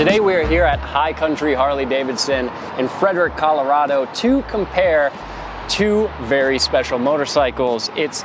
Today we are here at High Country Harley-Davidson in Frederick, Colorado to compare two very special motorcycles. It's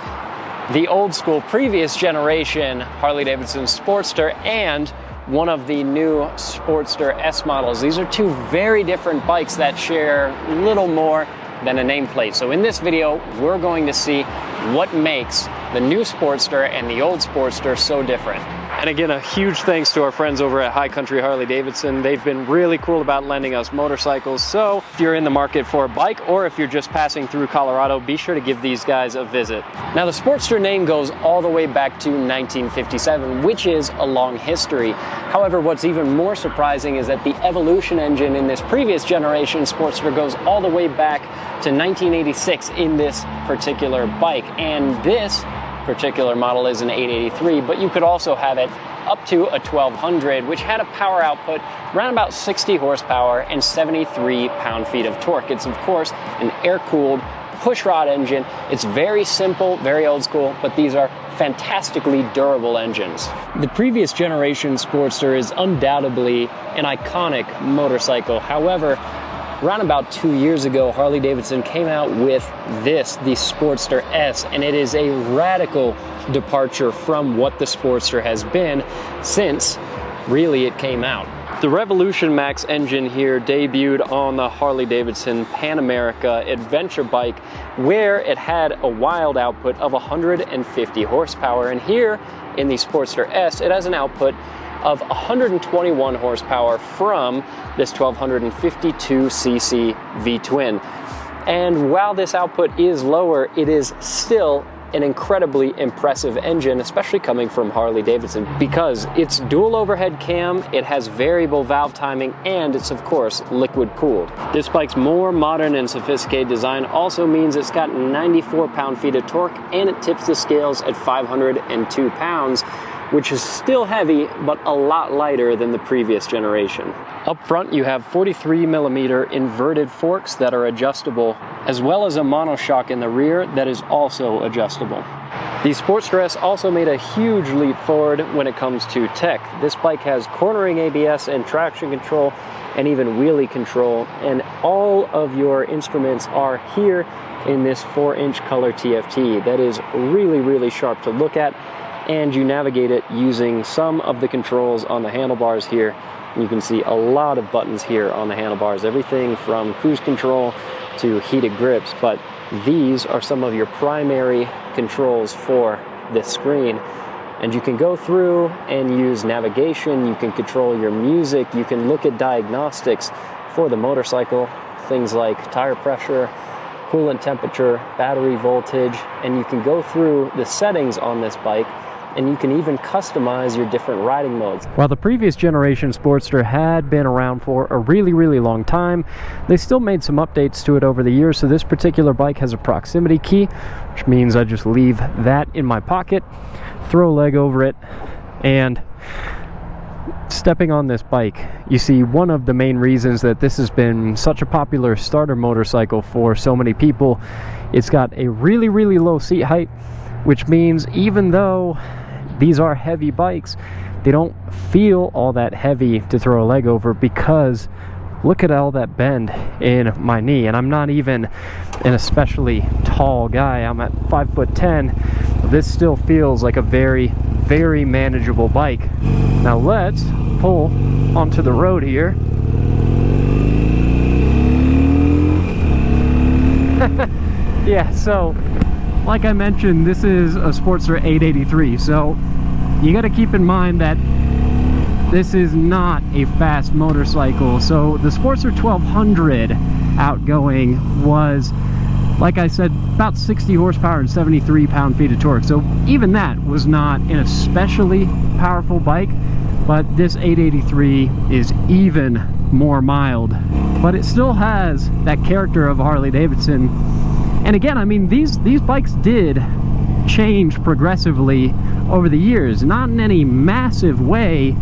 the old school previous generation Harley-Davidson Sportster and one of the new Sportster S models. These are two very different bikes that share little more than a nameplate. So in this video, we're going to see what makes the new Sportster and the old Sportster so different. And again, a huge thanks to our friends over at High Country Harley-Davidson. They've been really cool about lending us motorcycles. So if you're in the market for a bike or if you're just passing through Colorado, be sure to give these guys a visit. Now, the Sportster name goes all the way back to 1957, which is a long history. However, what's even more surprising is that the evolution engine in this previous generation Sportster goes all the way back to 1986 in this particular bike. And this particular model is an 883, but you could also have it up to a 1200, which had a power output around about 60 horsepower and 73 pound-feet of torque. It's of course an air-cooled pushrod engine. It's very simple, very old school, but these are fantastically durable engines. The previous generation Sportster is undoubtedly an iconic motorcycle. However, around about 2 years ago, Harley-Davidson came out with the Sportster S, and it is a radical departure from what the Sportster has been since really it came out. The Revolution Max engine here debuted on the Harley-Davidson Pan America adventure bike, where it had a wild output of 150 horsepower, and here in the Sportster S, it has an output of 121 horsepower from this 1252cc V-twin. And while this output is lower, it is still an incredibly impressive engine, especially coming from Harley-Davidson, because it's dual overhead cam, it has variable valve timing, and it's of course liquid cooled. This bike's more modern and sophisticated design also means it's got 94 pound-feet of torque, and it tips the scales at 502 pounds, which is still heavy, but a lot lighter than the previous generation. Up front, you have 43mm inverted forks that are adjustable, as well as a monoshock in the rear that is also adjustable. The Sportster S also made a huge leap forward when it comes to tech. This bike has cornering ABS and traction control, and even wheelie control, and all of your instruments are here in this 4-inch color TFT that is really, really sharp to look at. And you navigate it using some of the controls on the handlebars here. You can see a lot of buttons here on the handlebars, everything from cruise control to heated grips, but these are some of your primary controls for this screen. And you can go through and use navigation, you can control your music, you can look at diagnostics for the motorcycle, things like tire pressure, coolant temperature, battery voltage, and you can go through the settings on this bike, and you can even customize your different riding modes. While the previous generation Sportster had been around for a really, really long time, they still made some updates to it over the years. So this particular bike has a proximity key, which means I just leave that in my pocket, throw a leg over it, and stepping on this bike, you see one of the main reasons that this has been such a popular starter motorcycle for so many people. It's got a really, really low seat height, which means even though these are heavy bikes, they don't feel all that heavy to throw a leg over, because look at all that bend in my knee, and I'm not even an especially tall guy. I'm at 5'10". This still feels like a very, very manageable bike. Now let's pull onto the road here. Yeah, so like I mentioned, this is a Sportster 883, so you got to keep in mind that this is not a fast motorcycle. So the Sportster 1200 outgoing was, like I said, about 60 horsepower and 73 pound-feet of torque. So even that was not an especially powerful bike, but this 883 is even more mild. But it still has that character of Harley-Davidson. And again, I mean, these bikes did change progressively over the years, not in any massive way,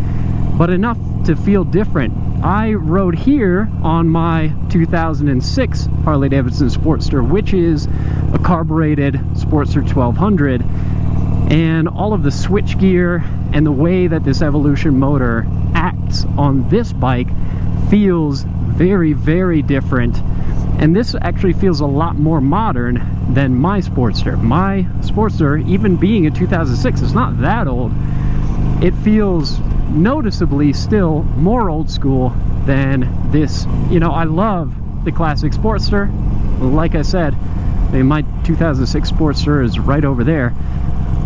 but enough to feel different. I rode here on my 2006 Harley-Davidson Sportster, which is a carbureted Sportster 1200, and all of the switch gear and the way that this Evolution motor acts on this bike feels very, very different. And this actually feels a lot more modern than my Sportster. My Sportster, even being a 2006, it's not that old. It feels noticeably still more old school than this. You know, I love the classic Sportster. Like I said, my 2006 Sportster is right over there.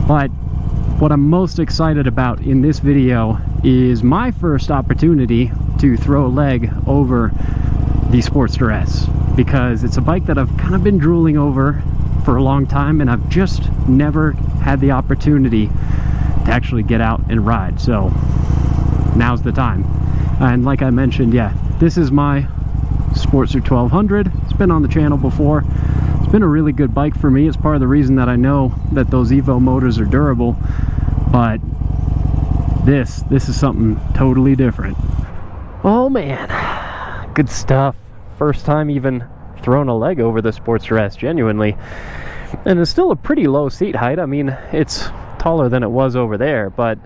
But what I'm most excited about in this video is my first opportunity to throw a leg over the Sportster S, because it's a bike that I've kind of been drooling over for a long time, and I've just never had the opportunity to actually get out and ride. So now's the time. And like I mentioned, yeah, this is my Sportster 1200. It's been on the channel before. It's been a really good bike for me. It's part of the reason that I know that those Evo motors are durable. But this is something totally different. Oh man, good stuff. First time even thrown a leg over the Sportster S, genuinely. And it's still a pretty low seat height. I mean, it's taller than it was over there, but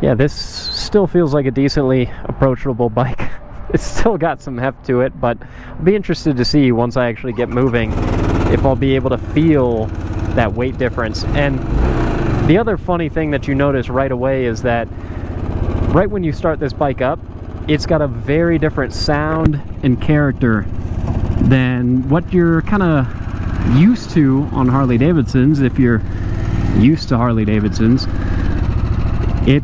yeah, this still feels like a decently approachable bike. It's still got some heft to it, but I'll be interested to see once I actually get moving if I'll be able to feel that weight difference. And the other funny thing that you notice right away is that right when you start this bike up, it's got a very different sound and character than what you're kind of used to on Harley-Davidsons. If you're used to Harley-Davidsons, it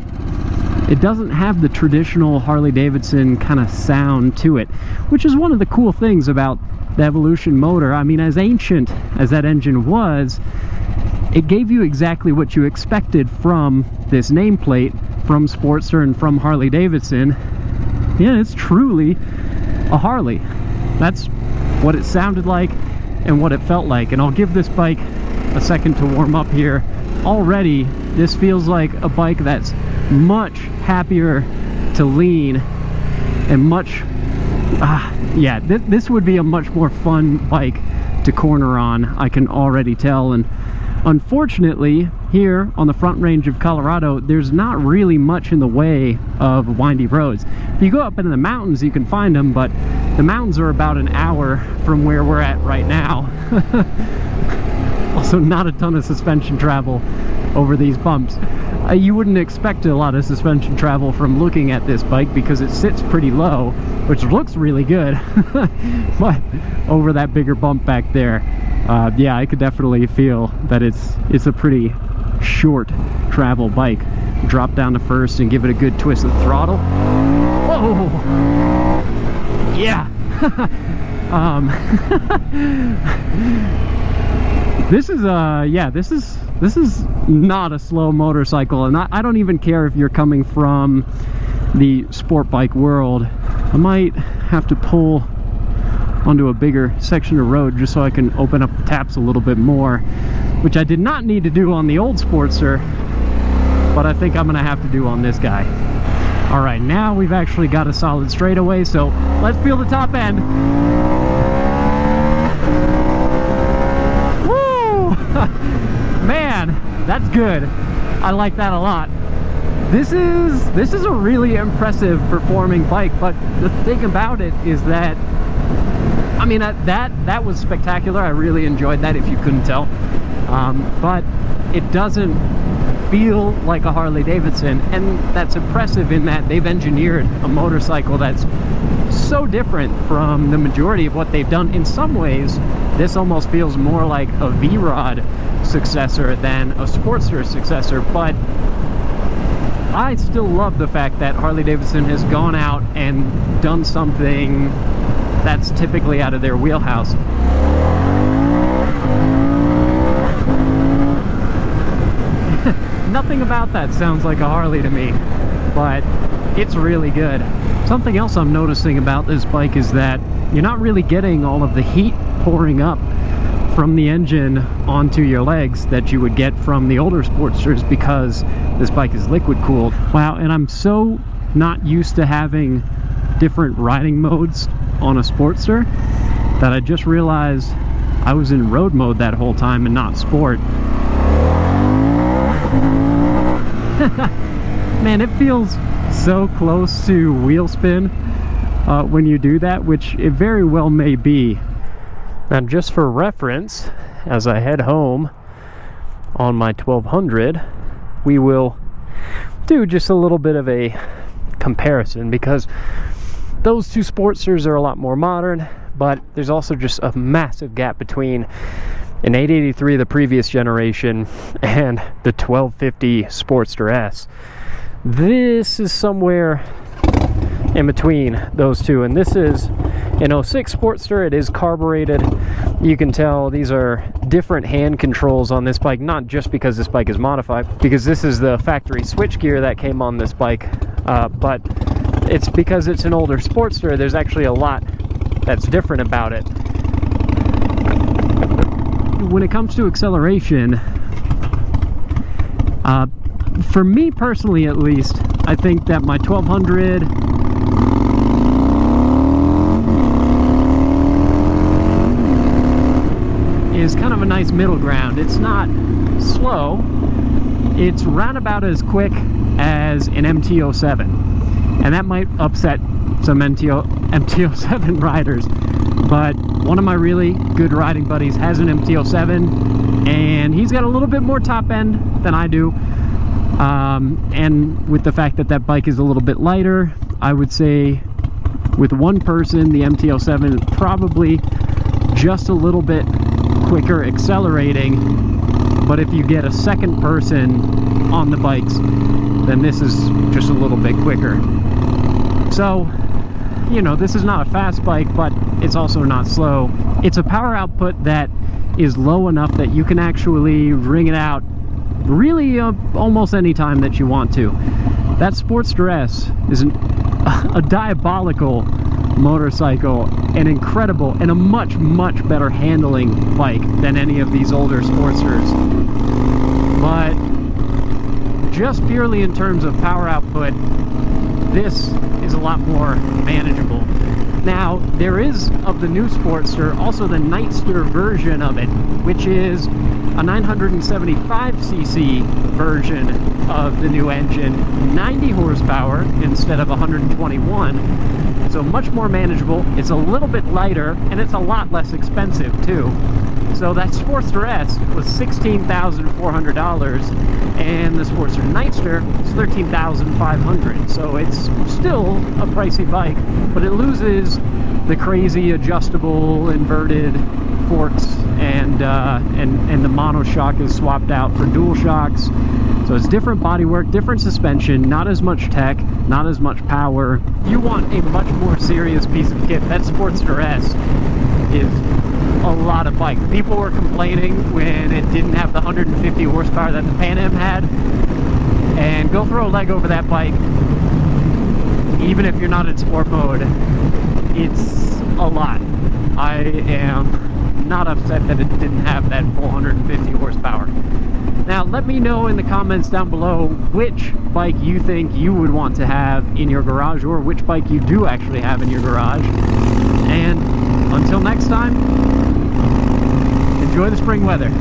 doesn't have the traditional Harley-Davidson kind of sound to it, which is one of the cool things about the Evolution motor. I mean, as ancient as that engine was, it gave you exactly what you expected from this nameplate, from Sportster and from Harley-Davidson. Yeah, it's truly a Harley. That's what it sounded like and what it felt like. And I'll give this bike a second to warm up here. Already, this feels like a bike that's much happier to lean and much, yeah, this would be a much more fun bike to corner on, I can already tell. And unfortunately, here on the Front Range of Colorado, there's not really much in the way of windy roads. If you go up into the mountains, you can find them, but the mountains are about an hour from where we're at right now. Also, not a ton of suspension travel over these bumps. You wouldn't expect a lot of suspension travel from looking at this bike because it sits pretty low, which looks really good. But over that bigger bump back there, yeah, I could definitely feel that it's a pretty short travel bike. Drop down to first and give it a good twist of the throttle. Whoa! Yeah! This is yeah, this is not a slow motorcycle, and I don't even care if you're coming from the sport bike world. I might have to pull onto a bigger section of road just so I can open up the taps a little bit more, which I did not need to do on the old Sportster, but I think I'm gonna have to do on this guy. All right, now we've actually got a solid straightaway, so let's feel the top end. Man, that's good. I like that a lot. This is a really impressive performing bike, but the thing about it is that, I mean, that was spectacular. I really enjoyed that, if you couldn't tell. But it doesn't feel like a Harley-Davidson, and that's impressive in that they've engineered a motorcycle that's so different from the majority of what they've done. In some ways, this almost feels more like a V-Rod successor than a Sportster successor, but I still love the fact that Harley-Davidson has gone out and done something that's typically out of their wheelhouse. Nothing about that sounds like a Harley to me, but it's really good. Something else I'm noticing about this bike is that you're not really getting all of the heat pouring up from the engine onto your legs that you would get from the older Sportsters, because this bike is liquid cooled. Wow, and I'm so not used to having different riding modes on a Sportster that I just realized I was in road mode that whole time and not sport. Man, it feels so close to wheel spin when you do that, which it very well may be. Now, just for reference, as I head home on my 1200, we will do just a little bit of a comparison, because those two Sportsters are a lot more modern, but there's also just a massive gap between an 883, the previous generation, and the 1250 Sportster S. This is somewhere in between those two, and this is an 06 Sportster. It is carbureted. You can tell these are different hand controls on this bike, not just because this bike is modified, because this is the factory switchgear that came on this bike, but it's because it's an older Sportster. There's actually a lot that's different about it. When it comes to acceleration, for me personally at least, I think that my 1200 is kind of a nice middle ground. It's not slow, it's roundabout as quick as an MT-07, and that might upset some MT-07 riders, but one of my really good riding buddies has an MT-07, and he's got a little bit more top end than I do, and with the fact that that bike is a little bit lighter, I would say with one person the MT-07 is probably just a little bit quicker accelerating, but if you get a second person on the bikes, then this is just a little bit quicker. So, you know, this is not a fast bike, but it's also not slow. It's a power output that is low enough that you can actually wring it out really almost any time that you want to. That Sportster S is a diabolical motorcycle, an incredible and a much better handling bike than any of these older Sportsters, but just purely in terms of power output, this is a lot more manageable. Now, there is, of the new Sportster, also the Nightster version of it, which is a 975cc version of the new engine, 90 horsepower instead of 121, so much more manageable. It's a little bit lighter, and it's a lot less expensive too. So that Sportster S was $16,400, and the Sportster Nightster is $13,500. So it's still a pricey bike, but it loses the crazy adjustable inverted forks, and the monoshock is swapped out for dual shocks. So it's different bodywork, different suspension, not as much tech, not as much power. You want a much more serious piece of kit. That Sportster S is a lot of bike. People were complaining when it didn't have the 150 horsepower that the Pan Am had, and go throw a leg over that bike, even if you're not in sport mode. It's a lot. I am not upset that it didn't have that full 150 horsepower. Now, let me know in the comments down below which bike you think you would want to have in your garage, or which bike you do actually have in your garage. And until next time, enjoy the spring weather.